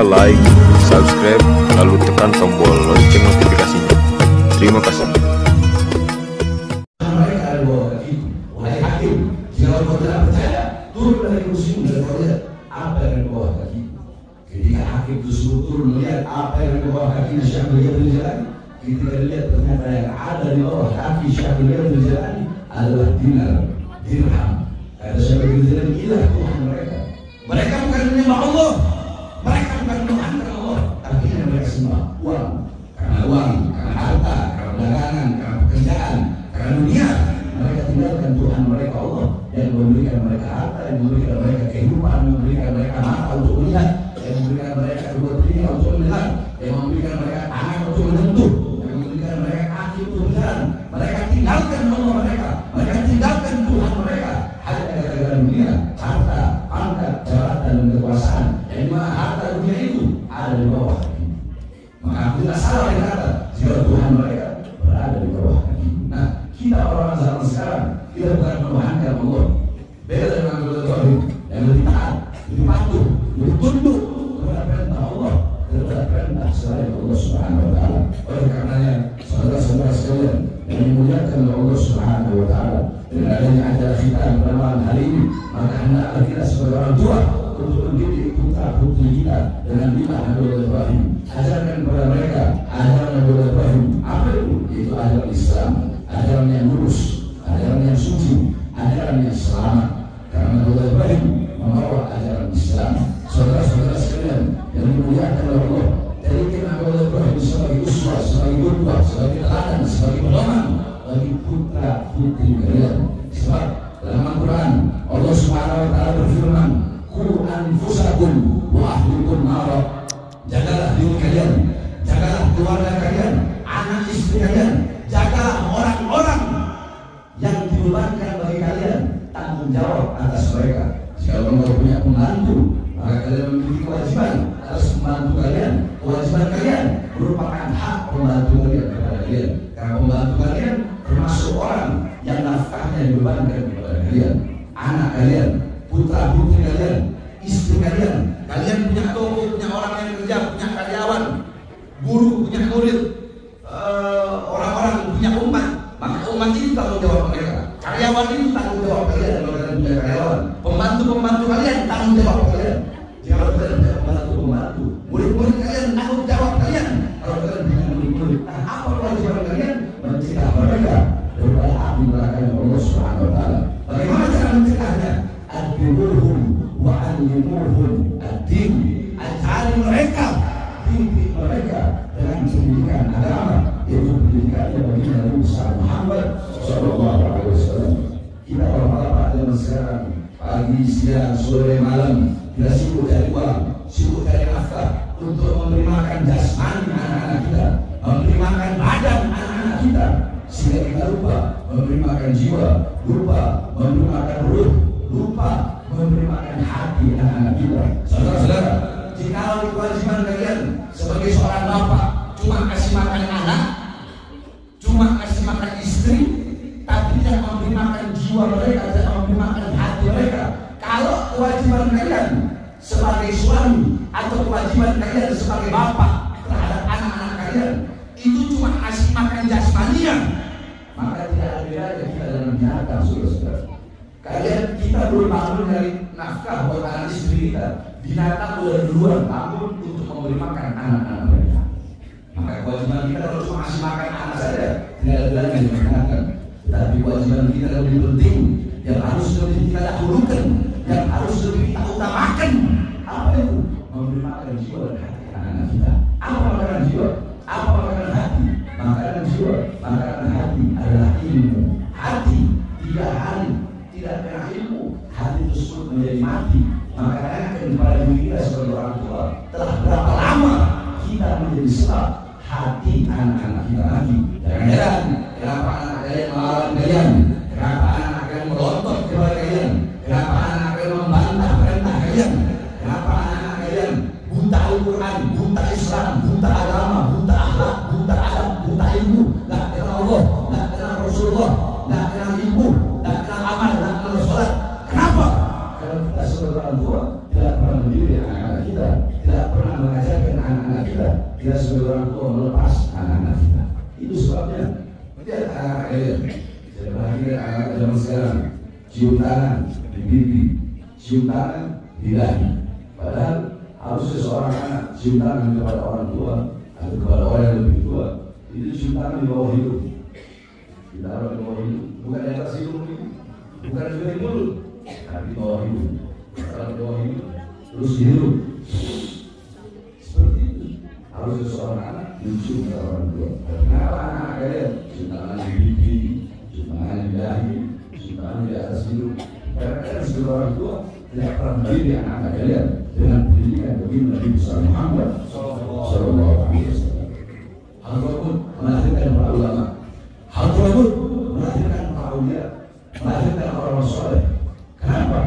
like, subscribe, lalu tekan tombol lonceng notifikasinya. Terima kasih. Mereka ada bawah kaki oleh hakim. Jika kau tidak percaya, turun dari kursimu dan kau lihat apa yang ada di bawah kaki. Ketika hakim tersebut turun melihat apa yang ada di bawah kaki Syekh Abdul Jalani, ketika lihat ternyata yang ada di bawah kaki Syekh Abdul Jalani adalah dinar, dirham. Kata Syekh Abdul Jalani, inilah Tuhan mereka. Mereka bukan menyembah Allah, mereka bukan mengandalkan Allah, tapi yang mereka sembah uang. Karena uang, karena harta, karena dagangan, karena pekerjaan, karena dunia, mereka tinggalkan Tuhan mereka Allah yang memberikan mereka harta, yang memberikan mereka kehidupan, yang memberikan mereka mata untuk melihat, yang memberikan mereka kedua telinga untuk mendengar, yang memberikan mereka tangan untuk menyentuh, yang memberikan mereka kaki untuk berjalan. Mereka tinggalkan Allah mereka, mereka tinggalkan Tuhan mereka hanya gara-gara dunia, harta, pangkat, jabatan, dan kekuasaan. Yang dimana harta dunia itu ada di bawah kaki. Maka tidak salah yang kata jika Tuhan mereka berada di bawah kaki. Nah, kita orang zaman sekarang kita bukan menuhankan Allah. Beda dengan Ibrahim yang lebih taat, lebih patuh, lebih tunduk kepada perintah Allah daripada perintah selain Allah Subhanahu Wa Taala. Oleh karenanya, saudara-saudara sekalian yang dimuliakan oleh Allah Subhanahu Wa Taala, dengan adanya acara kita pada malam hari ini, maka hendaklah kita sebagai orang tua untuk mendidik putra putri kita dengan bina Nabi Ibrahim. Ajarkan kepada mereka ajaran Nabi Ibrahim. Apa itu? Itu ajaran Islam, ajaran yang lurus, ajaran yang suci, ajaran yang selamat. Karena Nabi Ibrahim membawa ajaran Islam. Saudara-saudara sekalian yang dimuliakan oleh Allah, jadikan Nabi Ibrahim sebagai uswah, sebagai qudwah, sebagai teladan, sebagai pedoman bagi putra putri kalian. Sebab dalam Al-Quran Allah Subhanahu Wa Taala berfirman, "Qu anfusakum wa ahlikum nara." Jagalah diri kalian, jagalah keluarga kalian, anak istri kalian, jagalah orang-orang yang dibebankan bagi kalian tanggung jawab atas mereka. Jika Allah punya pembantu, maka kalian memiliki kewajiban atas pembantu kalian. Kewajiban kalian merupakan hak pembantu kalian kepada kalian. Karena pembantu kalian termasuk orang yang nafkahnya dibebankan kepada kalian. Anak kalian, putra putri kalian, istri kalian. Kalian punya toko, punya orang yang kerja, punya karyawan, guru punya murid, orang-orang punya umat. Maka umat ini tanggung jawab mereka. Karyawan ini tanggung jawab kalian. Kalau kalian punya karyawan, pembantu-pembantu kalian tanggung jawab kalian. Jika kalian punya pembantu-pembantu, murid-murid kalian tanggung jawab kalian. Kalau kalian punya murid-murid, apa kewajiban kalian? Mencegah mereka daripada api neraka Allah Subhanahu Wa Taala. Bagaimana cara mencegahnya? Ad-duruhum wa an-yumuhum ad-din. Ajari mereka, didik mereka dengan pendidikan agama, yaitu pendidikan yang bagi Nabi Muhammad Sallallahu Alaihi Wasallam. Kita orang bapak zaman sekarang, pagi, siang, sore, malam, kita sibuk cari uang, sibuk cari nafkah untuk memberi makan jasmani anak-anak kita, memberi makan badan anak-anak kita, sehingga kita lupa memberi makan jiwa, lupa memberi makan ruh, lupa memberi makan hati anak-anak kita. Saudara-saudara, jika kewajiban kalian sebagai seorang bapak cuma kasih makan anak, cuma kasih makan istri, tapi tidak memberi makan jiwa mereka, tidak memberi makan hati mereka. Kalau kewajiban kalian sebagai suami atau kewajiban kalian sebagai bapak terhadap anak-anak kalian itu cuma kasih makan jasmaninya, maka tidak ada bedanya kita dalam binatang, saudara-saudara. Kalian kita belum bangun dari nafkah buat anak istri kita, binatang sudah duluan bangun untuk memberi makan anak-anak mereka. Maka kewajiban kita kalau cuma kasih makan anak saja tidak ada bedanya dengan binatang. Tetapi kewajiban kita lebih penting, yang harus lebih kita dahulukan, yang harus lebih kita utamakan. Apa itu? Memberi makan jiwa dan hati anak-anak kita. Apa makanan jiwa? Apa makanan hati? Makanan jiwa, makanan hati adalah ilmu. Hati 3 hari tidak kena ilmu, hati tersebut menjadi mati. Maka tanyakan kepada diri kita sebagai orang tua, telah berapa lama kita menjadi sebab hati anak-anak kita mati? Jangan-jangan kenapa anak kalian melawan kalian? Kenapa anak kalian melontot kepada kalian? Kenapa anak kalian membantah perintah kalian? Kenapa anak kalian buta Al-Quran, buta Islam, buta agama, buta akhlak, buta adab, buta ilmu, nggak kenal Allah, nggak kenal Rasulullah, nggak kenal ilmu, nggak kenal amal, nggak kenal sholat? Kenapa? Karena kita sebagai orang tua tidak pernah mendidik anak-anak kita, tidak pernah mengajar kita sebagai orang tua melepas anak-anak kita. Itu sebabnya lihat anak-anak kalian. Saya perhatikan anak-anak zaman sekarang, cium tangan di pipi, cium tangan di dahi. Padahal harusnya seorang anak cium tangan kepada orang tua atau kepada orang yang lebih tua, itu cium tangan di bawah hidung, ditaruh di bawah hidung, bukan di atas hidung, bukan juga di mulut, tapi di bawah hidung, taruh di bawah hidung, terus dihirup. Seperti itu harusnya seorang anak mencium kepada orang tua. Kenapa anak-anak kalian cium tangan di pipi, cium tangan di dahi, cium tangan di atas hidung? Karena kalian sebagai orang tua tidak pernah mendidik anak-anak kalian dengan pendidikan begini Nabi besar Muhammad Sallallahu Alaihi Wasallam. Hal tersebut melahirkan para ulama, hal tersebut melahirkan para ulia, melahirkan orang soleh. Kenapa?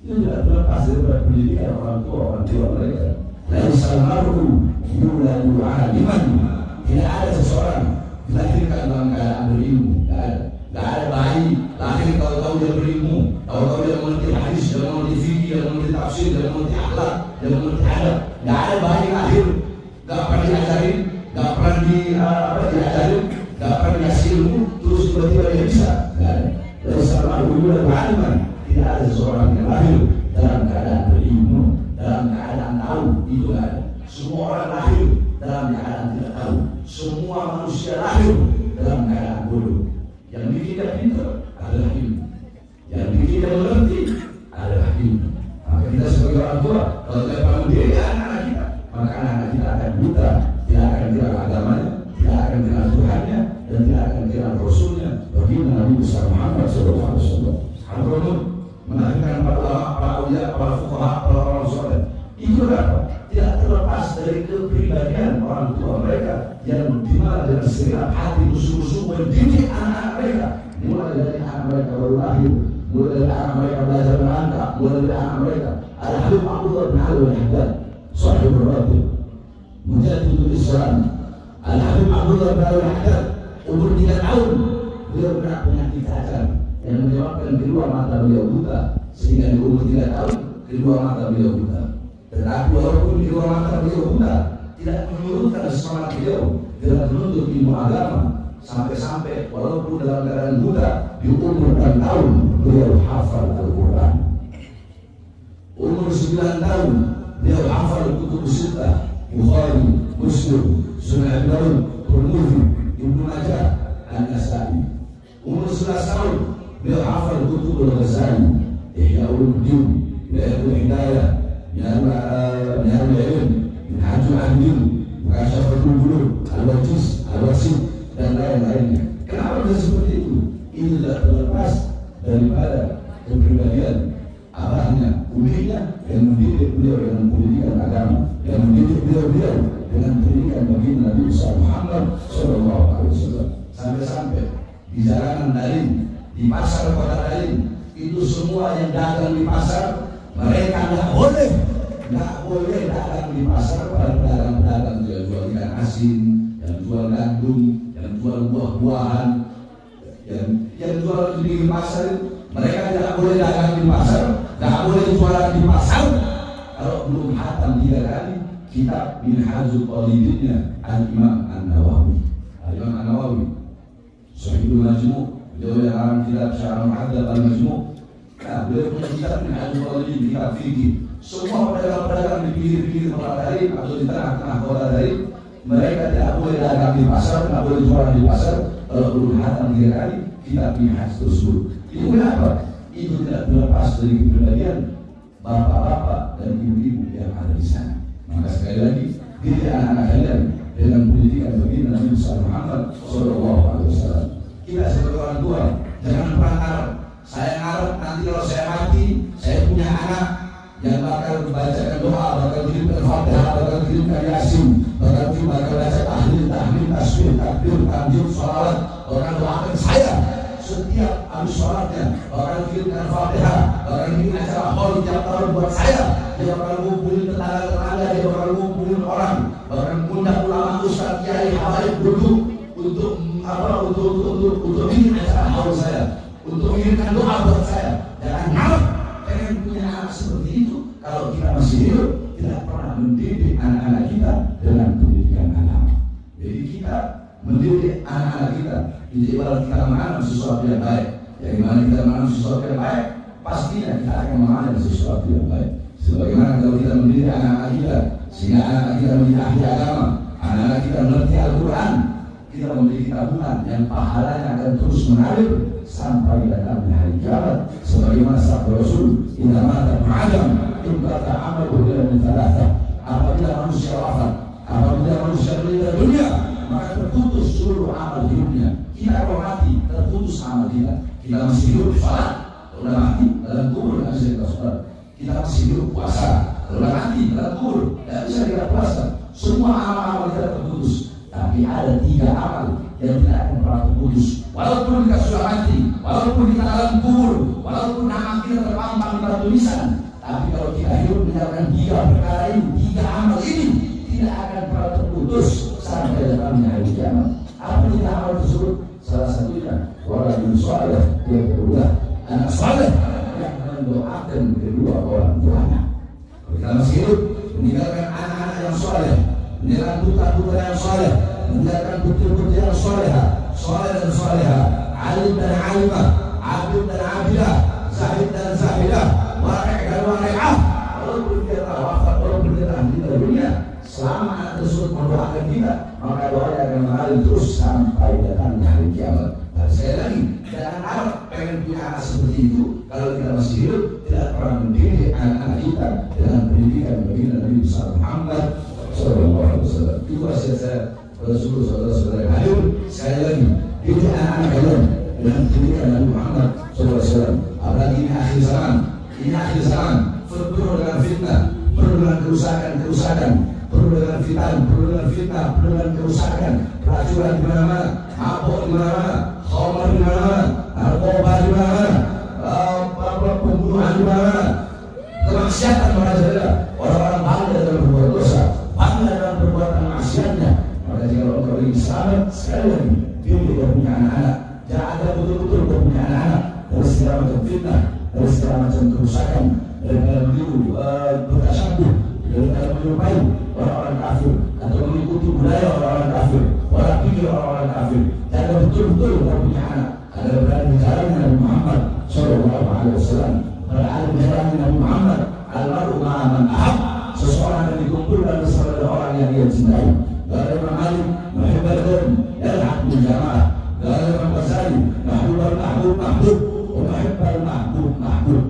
Itu tidak terlepas dari pendidikan orang tua mereka. Laisal mar'u yuladu 'aliman. Tidak ada seseorang dilahirkan dalam keadaan berilmu. Tidak ada bayi lahir tahu-tahu dia berilmu, tahu-tahu dia mengerti hadis, dia mengerti fikih, dia mengerti tafsir, dia mengerti akhlak, dia mengerti adab. Tidak ada bayi lahir tidak pernah diajarin, tidak pernah diajarin, tidak pernah dikasih ilmu, terus tiba-tiba dia bisa. Tidak ada. Laisal mar'u yuladu 'aliman. Tidak ada seseorang yang lahir dalam keadaan berilmu, dalam keadaan tahu. Itu tidak ada. Semua orang lahir dalam keadaan tidak tahu. Semua manusia lahir dalam keadaan bodoh. Yang bikin dia pintar adalah ilmu. Yang bikin dia mengerti adalah ilmu. Maka kita sebagai orang tua, kalau kita mendidik anak-anak kita, maka anak-anak kita akan buta, tidak akan kenal agamanya, tidak akan kenal Tuhannya, dan tidak akan kenal Rasulnya. Bagaimana Nabi besar Muhammad SAW. Al-Qur'an melahirkan para ulama, para ulia, para fuqaha, para orang soleh. Itu apa? Tidak terlepas dari kepribadian orang tua mereka yang dimana dengan segenap hati usul-usul mendidik anak-anak mereka, mulai dari anak mereka baru lahir, mulai dari anak mereka belajar merangkak, mulai dari anak mereka. Al-Habib Abdullah bin Ali al-Haddad, sahib al-Ratib, Mujaddidul Islam. Al-Habib Abdullah bin Ali al-Haddad umur 3 tahun beliau kena penyakit cacar yang menyebabkan kedua mata beliau buta, sehingga di umur 3 tahun kedua mata beliau buta. Tetapi walaupun kedua mata beliau buta, tidak menurunkan semangat beliau dalam menuntut ilmu agama, sampai-sampai walaupun dalam keadaan buta di umur 6 tahun beliau hafal Al-Quran. Umur 9 tahun beliau hafal kutub sittah, Bukhari, Muslim, Sunan Abi Dawud, Tirmidzi, Ibnu Majah, An-Nasa'i. Umur 11 tahun beliau hafal kutub Al-Ghazali, Ihya Ulumuddin, Bidayatul Hidayah, Minarul Ilm, Minhajul Abidin, Kasyafatul Qulub, Al-Wajiz, Al-Wasid, dan lain-lainnya. Kenapa bisa seperti itu? Itu tidak terlepas daripada kepribadian abahnya, uminya, yang mendidik beliau dengan pendidikan agama, yang mendidik beliau dengan pendidikan baginda Nabi Muhammad SAW. Sampai-sampai di jalanan Daling, di pasar kota Daling, itu semua yang dagang di pasar, mereka nggak boleh dagang di pasar. Pada pedagang-pedagang yang jual ikan asin, yang jual gandum, yang jual buah-buahan, yang jual di pasar, mereka tidak boleh dagang di pasar, tidak boleh jualan di pasar kalau belum hatam 3 kali kitab Minhajul Talibinnya Al-Imam An-Nawawi. Al-Imam An-Nawawi Sahihul Majmu', beliau yang alam kitab Syarah Muhaddab Al-Majmu'. Nah, beliau punya kitab Minhajul Talibin, kitab fikih. Semua pedagang-pedagang di pinggir-pinggir kota Daring atau di tengah-tengah kota Daring, mereka tidak boleh dagang di pasar, tidak boleh jualan di pasar kalau belum hatam 3 kali kitab Minhaj tersebut. Itu kenapa? Itu tidak terlepas dari kepribadian bapak-bapak dan ibu-ibu yang ada di sana. Maka sekali lagi, didik anak-anak kalian dengan pendidikan baginda Nabi Muhammad SAW. Kita sebagai orang tua jangan pernah ngarep, saya ngarep nanti kalau saya mati, saya punya anak yang bakal membacakan doa, bakal kirimkan Fatihah, bakal kirimkan Yasin, bakal baca tahmid, tasbih, takbir, tanjim, sholawat, bakal doakan saya setiap habis sholatnya, bakal kirimkan Fatihah, bakal bikin acara hall tiap tahun buat saya. Dia bakal ngumpulin tetangga-tetangga, dia bakal ngumpulin orang, bakal ngundang ulama, ustaz, kiai, habaib duduk untuk bikin acara hall saya, untuk mengirimkan doa buat saya. Jangan ngarep pengen punya anak seperti itu. Kalau kita masih hidup, tidak pernah mendidik anak-anak kita dengan pendidikan agama. Jadi kita mendidik anak-anak kita, ibarat kita menanam sesuatu yang baik. Yang mana kita menanam sesuatu yang baik, pastinya kita akan memanen sesuatu yang baik. Sebagaimana kalau kita mendidik anak-anak kita, sehingga anak-anak kita menjadi ahli agama, anak-anak kita mengerti Al-Quran, kita memiliki tabungan yang pahalanya akan terus mengalir sampai datangnya hari kiamat. Sebagaimana sabda Rasul, "Inna mata Adam, inqata amaluhu illa min thalathah." Apabila manusia wafat, apabila manusia meninggal dunia, maka terputus seluruh amal hidupnya. Kita kalau mati, terputus amal kita. Kita masih hidup salat, kalau mati dalam kubur tidak bisa kita salat. Kita masih hidup puasa, kalau mati dalam kubur tidak bisa kita puasa. Semua amal-amal kita terputus. Tapi ada 3 amal yang tidak akan pernah terputus. Walaupun kita sudah mati, walaupun kita dalam kubur, walaupun nama kita terpampang di batu nisan, tapi kalau kita hidup menjalankan 3 perkara ini, 3 amal ini, tidak akan pernah terputus sampai datangnya hari kiamat. Apa 3 amal tersebut? Salah satunya orang yang saleh, yang kedua anak saleh yang mendoakan kedua orang tuanya. Kalau kita masih hidup, meninggalkan anak-anak yang saleh, meninggalkan putra-putra yang saleh, meninggalkan putri-putri yang salehah, saleh dan salehah, alim dan alimah, abid dan abidah, zahid dan zahidah, wari' dan wari'ah. Walaupun dia telah wafat, walaupun dia telah meninggal dunia, selama anak tersebut mendoakan kita, maka doanya akan mengalir terus sampai datangnya hari kiamat. Dan sekali lagi, jangan harap pengen punya anak seperti itu. Kalau kita masih hidup, tidak pernah mendidik anak-anak kita dengan pendidikan baginda Nabi besar Muhammad Sallallahu Alaihi Wasallam. Itu wasiat saya pada seluruh saudara-saudara yang hadir. Sekali lagi, didik anak-anak kalian dengan pendidikan Nabi Muhammad Sallallahu Alaihi Wasallam. Apalagi ini akhir zaman, penuh dengan fitnah, penuh dengan kerusakan, penuh dengan fitnah, penuh dengan kerusakan, keracunan di mana-mana, mabuk di mana-mana, khamar di mana-mana, narkoba di mana-mana, pembunuhan di mana-mana, kemaksiatan merajalela. Orang-orang bangga dalam berbuat dosa, bangga dalam perbuatan maksiatnya. Maka jika engkau ingin selamat, sekali lagi pilih kau punya anak-anak, jaga betul-betul kau punya anak-anak dari segala macam fitnah, dari segala macam kerusakan, daripada meniru bertasyabuh, daripada menyerupai orang-orang kafir atau mengikuti budaya orang-orang kafir, pola pikir orang-orang kafir. Jaga betul-betul kau punya anak agar berada di jalan Nabi Muhammad Sallallahu Alaihi Wasallam, berada di jalan Nabi Muhammad. Al-mar'u ma'a man ahab, seseorang yang dikumpulkan bersama dengan orang yang dia cintai. Qala Imam Malik, muhibbal qawm yalhaq bil jamaah. Qala Imam Ghazali, mahbubal mahbub mahbub, wa muhibbal mahbub mahbub.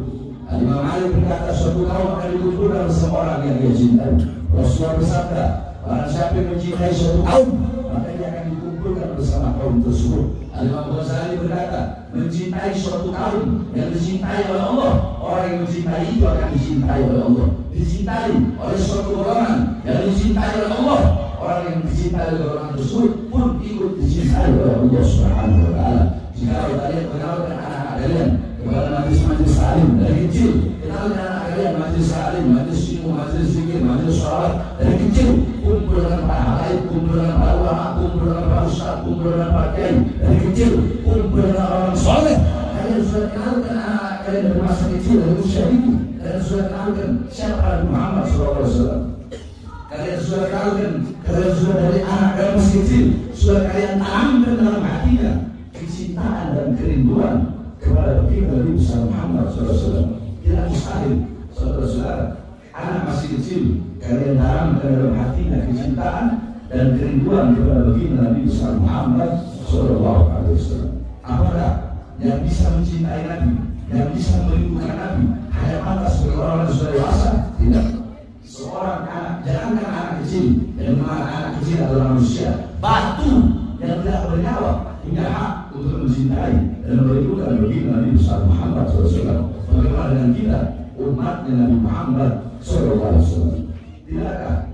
Imam Malik berkata, suatu kaum akan dikumpulkan bersama orang yang dia cintai. Rasulullah bersabda, barang siapa yang mencintai suatu kaum, maka dia akan dikumpulkan bersama kaum tersebut. Imam Ghazali berkata, mencintai suatu kaum yang dicintai oleh Allah, orang yang mencintai itu akan dicintai oleh Allah. Dicintai oleh suatu golongan yang dicintai oleh Allah, orang yang dicintai oleh golongan tersebut pun ikut dicintai oleh Allah Subhanahu wa Ta'ala. Jika kalian mengenalkan anak-anak kalian kepada majlis-majlis salim dari kecil, kenalkan anak kalian majlis salim, majlis ilmu, majlis zikir, majlis sholat dari kecil. Kumpul dengan para habaib, kumpul dengan para ulama, kumpul dengan para ustaz, kumpul dengan para kiai dari kecil, kumpul dengan orang soleh. Kalian sudah kenalkan anak kalian dari masa kecil, dari usia itu. Kalian sudah kenalkan siapa Nabi Muhammad SAW. Kalian sudah kenalkan, kalian sudah dari anak kalian masih kecil, sudah kalian tanamkan dalam hatinya kecintaan dan kerinduan kepada baginda Nabi besar Muhammad SAW. Tidak mustahil, saudara-saudara, anak masih kecil, kalian tanamkan dalam hatinya kecintaan dan kerinduan kepada baginda Nabi besar Muhammad SAW. Apakah yang bisa mencintai Nabi, yang bisa merindukan Nabi hanya pantas bagi orang yang sudah dewasa? Tidak. Seorang anak, jangankan anak kecil, yang mana anak kecil adalah manusia, batu yang tidak bernyawa punya hak untuk mencintai dan merindukan baginda Nabi besar Muhammad SAW. Bagaimana dengan kita, umatnya Nabi Muhammad SAW? Tidakkah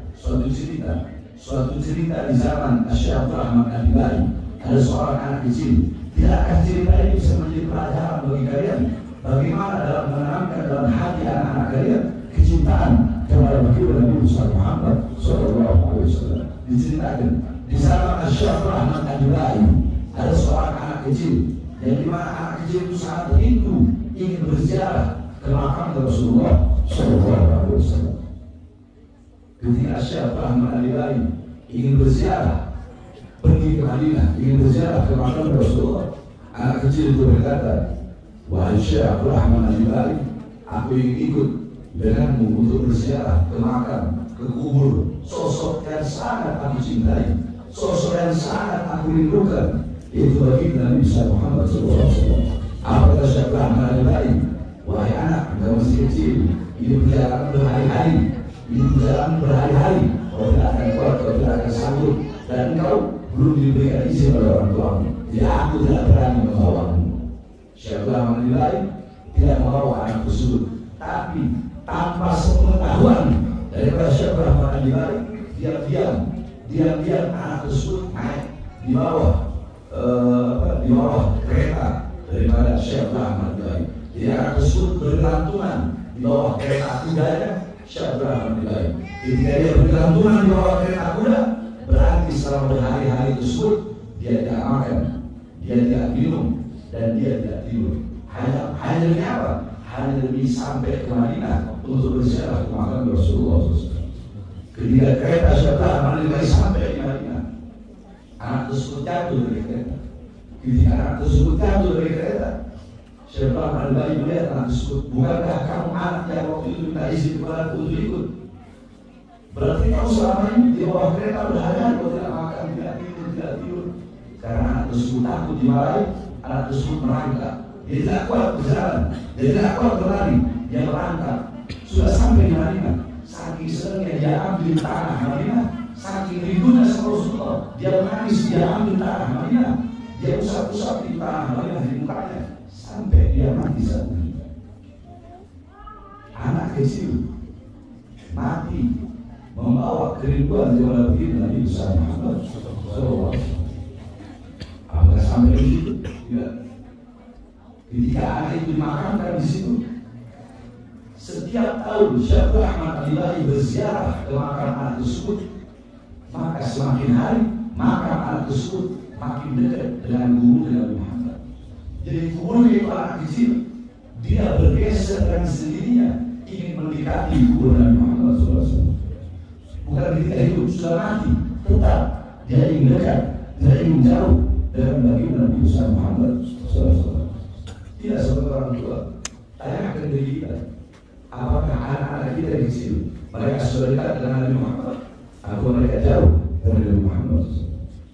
suatu cerita di zaman Syekh Abdul Rahman Al-Bari, ada seorang anak kecil. Tidakkah cerita ini bisa menjadi pelajaran bagi kalian? Bagaimana dalam menanamkan dalam hati anak-anak kalian kecintaan kepada baginda Nabi besar Muhammad SAW? Diceritakan di zaman Syekh Abdul Rahman Al-Bari, ada seorang anak kecil yang dimana anak kecil itu sangat rindu ingin berziarah ke makam Rasulullah SAW. ketika Syekh Ahmad Al-Bani ingin berziarah, pergi ke Madinah, ingin berziarah ke makam Rasulullah, anak kecil itu berkata, wahai Syekh Ahmad Al-Bani, aku ingin ikut denganmu untuk berziarah ke makam, ke kubur sosok yang sangat aku cintai, sosok yang sangat aku rindukan, yaitu bagi Nabi Muhammad SAW. Apa kata Syekh Ahmad Al-Bani? Wahai anak, engkau masih kecil, ini perjalanan berhari-hari, ini perjalanan berhari-hari, kau tidak akan kuat, kau tidak akan sanggup, dan engkau belum diberikan izin oleh orang tuamu. Jadi aku tidak berani membawamu. Syekh Ahmad Al-Bani tidak membawa anak tersebut, tapi tanpa sepengetahuan daripada Syekh Ahmad Al-Bani, diam-diam anak tersebut naik di bawah kereta daripada Syekh Ahmad Al-Bani. Jadi anak tersebut bergelantungan di bawah kereta kudanya Syekh Ahmad Al-Bani. Ketika dia bergelantungan di bawah kereta kuda, berarti selama berhari-hari tersebut dia tidak makan, dia tidak minum, dan dia tidak tidur. Hanya demi apa? Hanya demi sampai ke Madinah untuk berziarah ke makam Rasulullah SAW. Ketika kereta Syekh Ahmad Al-Bani sampai di Madinah, anak tersebut jatuh dari kereta. Ketika anak tersebut jatuh dari kereta, Syekh Ahmad Al-Bani melihat anak tersebut, bukankah kamu anak yang waktu itu minta izin kepada aku untuk ikut? Berarti kamu selama ini di bawah kereta berhari-hari kau tidak makan, tidak tidur. Karena anak tersebut takut dimarahi, anak tersebut merangkak. Dia tidak kuat berjalan, dia tidak kuat berlari, dia merangkak. Sudah sampai di Madinah, saking senangnya dia ambil tanah Madinah, saking rindunya sama Rasulullah, dia menangis, dia ambil tanah Madinah, dia usap-usap di tanah Madinah di mukanya, sampai dia mati saat ini. Anak kecil mati membawa kerinduan kepada baginda Nabi Muhammad SAW. Apakah sampai di situ? Tidak. Ketika anak itu dimakamkan di situ, setiap tahun Syekh Ahmad Al-Bani berziarah ke makam anak tersebut, maka semakin hari makam anak tersebut makin dekat dengan guru Nabi Muhammad. Jadi guru itu anak kecil, dia bergeser dengan sendirinya ingin mendekati guru Nabi Muhammad SAW. Bukan ketika hidup sudah mati, tetap dia ingin dekat, dia ingin jauh dengan baginda Nabi Muhammad SAW. Tidak seperti orang tua. Tanyakan diri kita, apakah anak-anak kita yang kecil mereka sudah dekat dengan Nabi Muhammad atau mereka jauh dari Nabi Muhammad?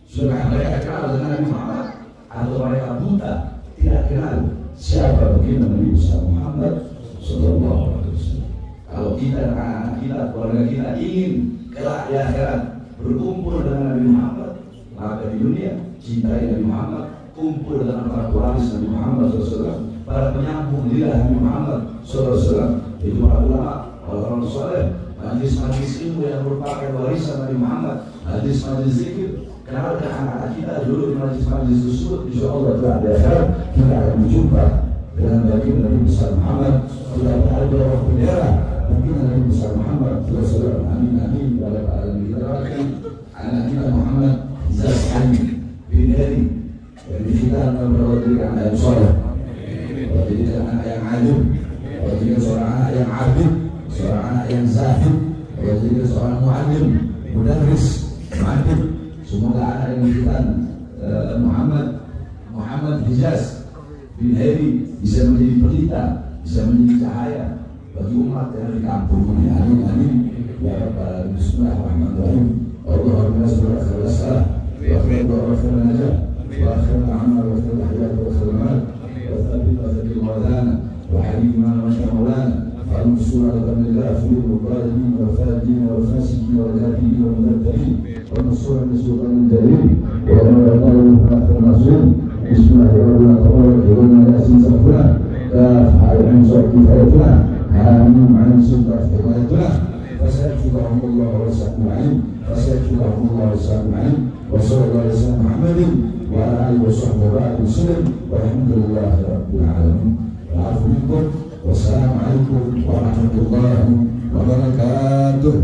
Sudah mereka kenal dengan Nabi Muhammad atau mereka buta tidak kenal siapa baginda Nabi Muhammad Sallallahu Alaihi Wasallam? Kalau kita dan anak-anak kita, keluarga kita ingin kelak di akhirat berkumpul dengan Nabi Muhammad, maka di dunia cintai Nabi Muhammad, kumpul dengan para pewaris Nabi Muhammad SAW, para penyambung lidah Nabi Muhammad SAW, itu para ulama, orang-orang soleh, majlis-majlis ilmu yang merupakan warisan Nabi Muhammad, majlis-majlis zikir. Kenalkan anak-anak kita dulu di majlis-majlis tersebut, insya Allah telah di akhirat kita akan berjumpa dengan baginda Nabi Muhammad. Kita berada di bawah bendera baginda Nabi Muhammad SAW. Amin amin. Kita doakan anak kita Muhammad Zazani bin Heri yang diberikan memberikan anak yang soleh, memberikan anak yang alim, memberikan seorang anak yang abid, seorang anak yang zahid, memberikan seorang muallim, mudarris, mu'addib. Semoga anak yang diberikan Muhammad Hijaz bin Heri bisa menjadi pelita, bisa menjadi cahaya bagi umat yang di kampung ini. Amin amin. Ya Rabbal alamin. Bismillahirrahmanirrahim. Allahumma shalli ala sayyidina Muhammad wa ala alihi وآخر الأعمال وآخر الأحياء وآخر المال وثبت مولانا وحبيبنا ومشى مولانا فالمسؤول على بني الله فلوب الظالمين والفاسدين والفاسقين والكافرين والمبتدئين والمسؤول عن سلطان الجليل وأمر الله بالحق والنصير بسم الله الرحمن الرحيم ومن ياسين سقفنا كاف عين صوت كفايتنا حاميم عين سلطان حمايتنا فسيكفيهم الله ويسعد معين فسيكفيهم الله ويسعد معين وصلى الله على سيدنا محمد وعلى آله وصحبه وسلم والحمد لله رب العالمين. والعفو منكم والسلام عليكم ورحمة الله وبركاته.